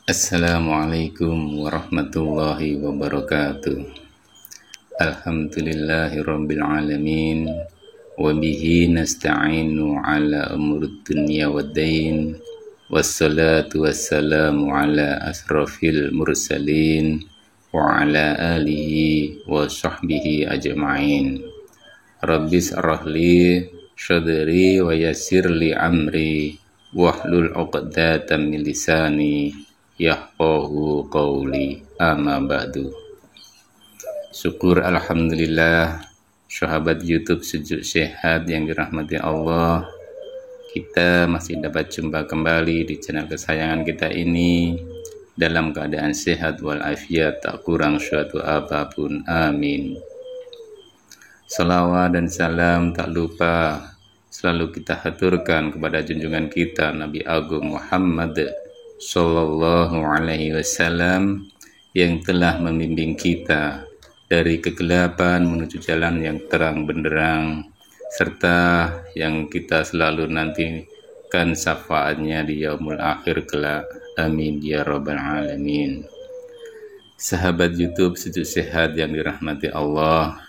Assalamualaikum warahmatullahi wabarakatuh. Alhamdulillahirabbil alamin wa bihi nasta'inu ala umurid dunya waddin. Wassalatu wassalamu ala asrafil mursalin wa ala alihi wa sahbihi ajma'in. Rabbis arahli syadri wa yassirli amri wahlul 'uqdatam min lisani yafqahu qawli, amma ba'du. Syukur alhamdulillah, sahabat YouTube Sejuk Sehat yang dirahmati Allah, kita masih dapat jumpa kembali di channel kesayangan kita ini dalam keadaan sehat walafiat, tak kurang suatu apapun. Amin. Salawat dan salam tak lupa selalu kita haturkan kepada junjungan kita Nabi Agung Muhammad Sallallahu Alaihi Wasallam yang telah membimbing kita dari kegelapan menuju jalan yang terang benderang, serta yang kita selalu nantikan syafaatnya di yaumul akhir kelak. Amin ya rabbal alamin. Sahabat YouTube Sejuk Sehat yang dirahmati Allah,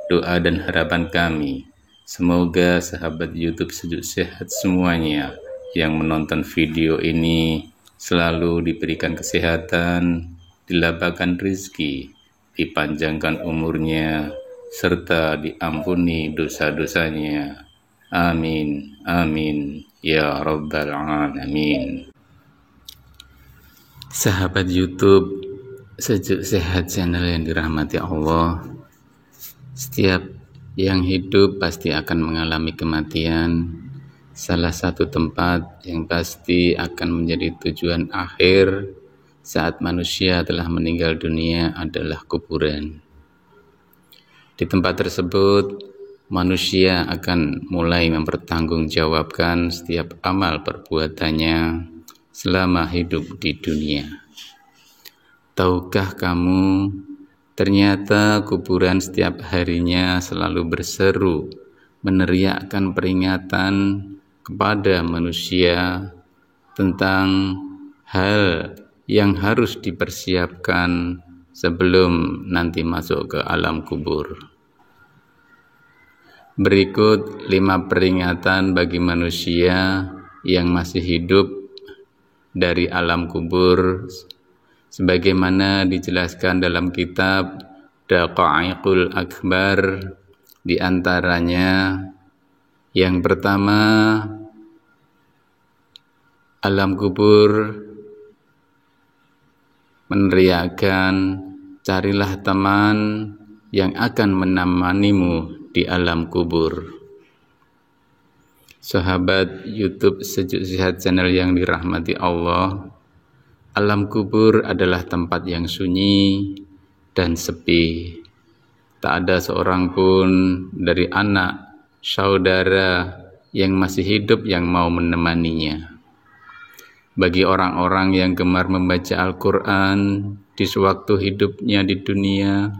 doa dan harapan kami semoga sahabat YouTube Sejuk Sehat semuanya yang menonton video ini selalu diberikan kesehatan, dilapangkan rezeki, dipanjangkan umurnya, serta diampuni dosa-dosanya. Amin, amin, ya rabbal alamin. Sahabat YouTube Sejuk Sehat channel yang dirahmati Allah, setiap yang hidup pasti akan mengalami kematian. Salah satu tempat yang pasti akan menjadi tujuan akhir saat manusia telah meninggal dunia adalah kuburan. Di tempat tersebut, manusia akan mulai mempertanggungjawabkan setiap amal perbuatannya selama hidup di dunia. Tahukah kamu, ternyata kuburan setiap harinya selalu berseru, meneriakkan peringatan kepada manusia tentang hal yang harus dipersiapkan sebelum nanti masuk ke alam kubur. Berikut 5 peringatan bagi manusia yang masih hidup dari alam kubur, sebagaimana dijelaskan dalam kitab Daqaiqul Akbar. Di antaranya yang pertama, alam kubur meneriakkan, carilah teman yang akan menemanimu di alam kubur. Sahabat YouTube Sejuk Sehat channel yang dirahmati Allah, alam kubur adalah tempat yang sunyi dan sepi. Tak ada seorang pun dari anak, saudara yang masih hidup yang mau menemaninya. Bagi orang-orang yang gemar membaca Al-Quran di sewaktu hidupnya di dunia,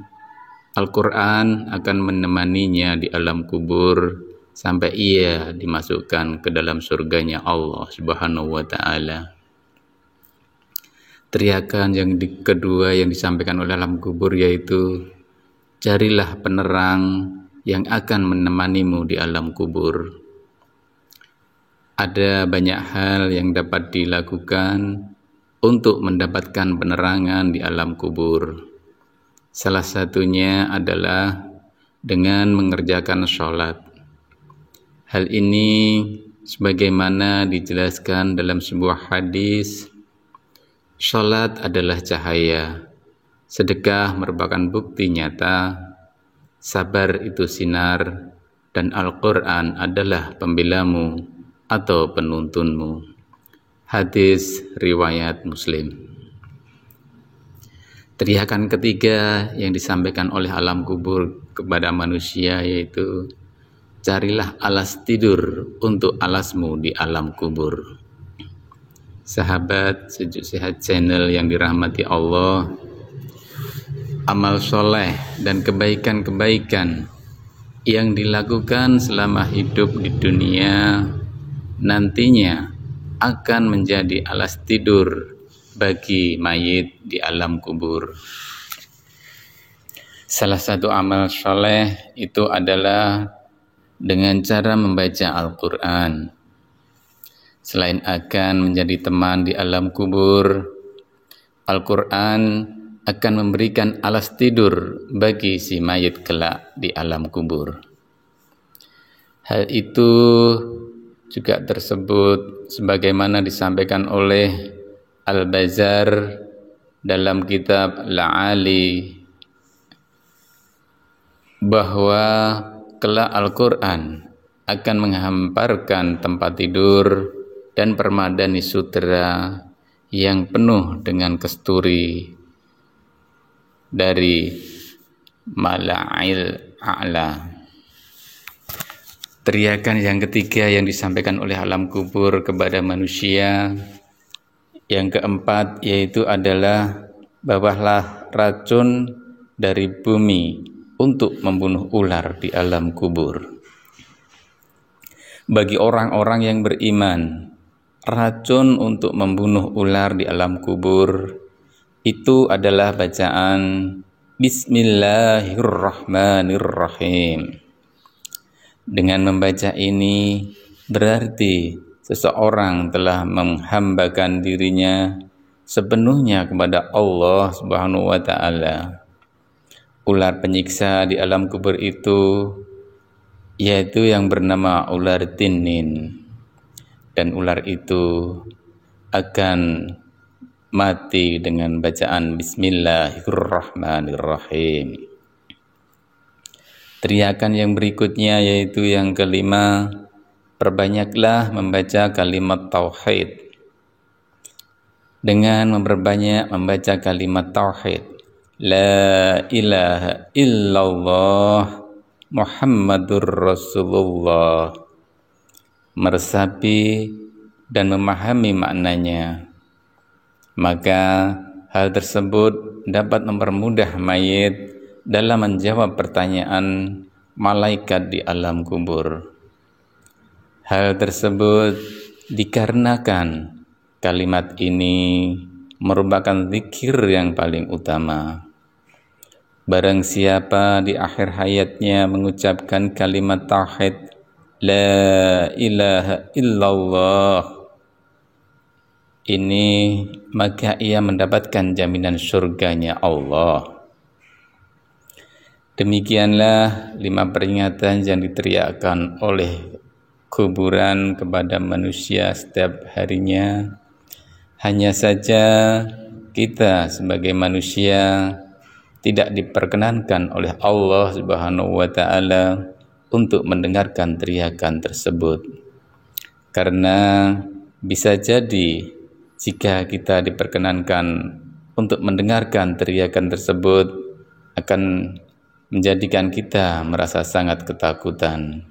Al-Quran akan menemaninya di alam kubur sampai ia dimasukkan ke dalam surganya Allah Subhanahu wa Ta'ala. Teriakan yang kedua yang disampaikan oleh alam kubur yaitu, carilah penerang yang akan menemanimu di alam kubur. Ada banyak hal yang dapat dilakukan untuk mendapatkan penerangan di alam kubur. Salah satunya adalah dengan mengerjakan sholat. Hal ini sebagaimana dijelaskan dalam sebuah hadis, sholat adalah cahaya, sedekah merupakan bukti nyata, sabar itu sinar, dan Al-Quran adalah pembelamu atau penuntunmu. Hadis riwayat Muslim. Teriakan ketiga yang disampaikan oleh alam kubur kepada manusia yaitu, carilah alas tidur untuk alasmu di alam kubur. Sahabat Sejuk Sehat channel yang dirahmati Allah, amal soleh dan kebaikan-kebaikan yang dilakukan selama hidup di dunia nantinya akan menjadi alas tidur bagi mayit di alam kubur. Salah satu amal soleh itu adalah dengan cara membaca Al-Quran. Selain akan menjadi teman di alam kubur, Al-Quran akan memberikan alas tidur bagi si mayit kelak di alam kubur. Hal itu juga tersebut sebagaimana disampaikan oleh Al-Bazar dalam kitab La'ali, bahwa kelak Al-Quran akan menghamparkan tempat tidur dan permadani sutra yang penuh dengan kesturi dari Mala'il A'la. Teriakan yang ketiga yang disampaikan oleh alam kubur kepada manusia, yang keempat, yaitu adalah bawalah racun dari bumi untuk membunuh ular di alam kubur. Bagi orang-orang yang beriman, racun untuk membunuh ular di alam kubur itu adalah bacaan Bismillahirrahmanirrahim. Dengan membaca ini berarti seseorang telah menghambakan dirinya sepenuhnya kepada Allah Subhanahu wa ta'ala. Ular penyiksa di alam kubur itu yaitu yang bernama ular tinin, dan ular itu akan mati dengan bacaan Bismillahirrahmanirrahim. Teriakan yang berikutnya yaitu yang kelima, perbanyaklah membaca kalimat tauhid. Dengan memperbanyak membaca kalimat tauhid, La ilaha illallah Muhammadur Rasulullah, meresapi dan memahami maknanya, maka hal tersebut dapat mempermudah mayit dalam menjawab pertanyaan malaikat di alam kubur. Hal tersebut dikarenakan kalimat ini merupakan zikir yang paling utama. Barang siapa di akhir hayatnya mengucapkan kalimat tauhid La ilaha illallah ini, maka ia mendapatkan jaminan surganya Allah. Demikianlah 5 peringatan yang diteriakkan oleh kuburan kepada manusia setiap harinya. Hanya saja kita sebagai manusia tidak diperkenankan oleh Allah Subhanahu wa ta'ala untuk mendengarkan teriakan tersebut. Karena bisa jadi jika kita diperkenankan untuk mendengarkan teriakan tersebut akan menjadikan kita merasa sangat ketakutan.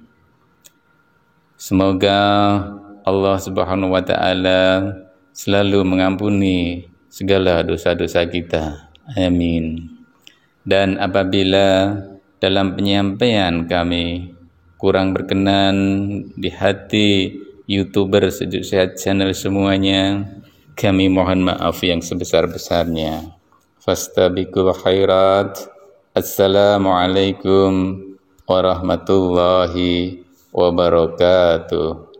Semoga Allah Subhanahu wa ta'ala selalu mengampuni segala dosa-dosa kita. Amin. Dan apabila dalam penyampaian kami kurang berkenan di hati YouTuber Sejuk Sehat channel semuanya, kami mohon maaf yang sebesar-besarnya. Fastabiqul khairat. Assalamualaikum warahmatullahi wabarakatuh.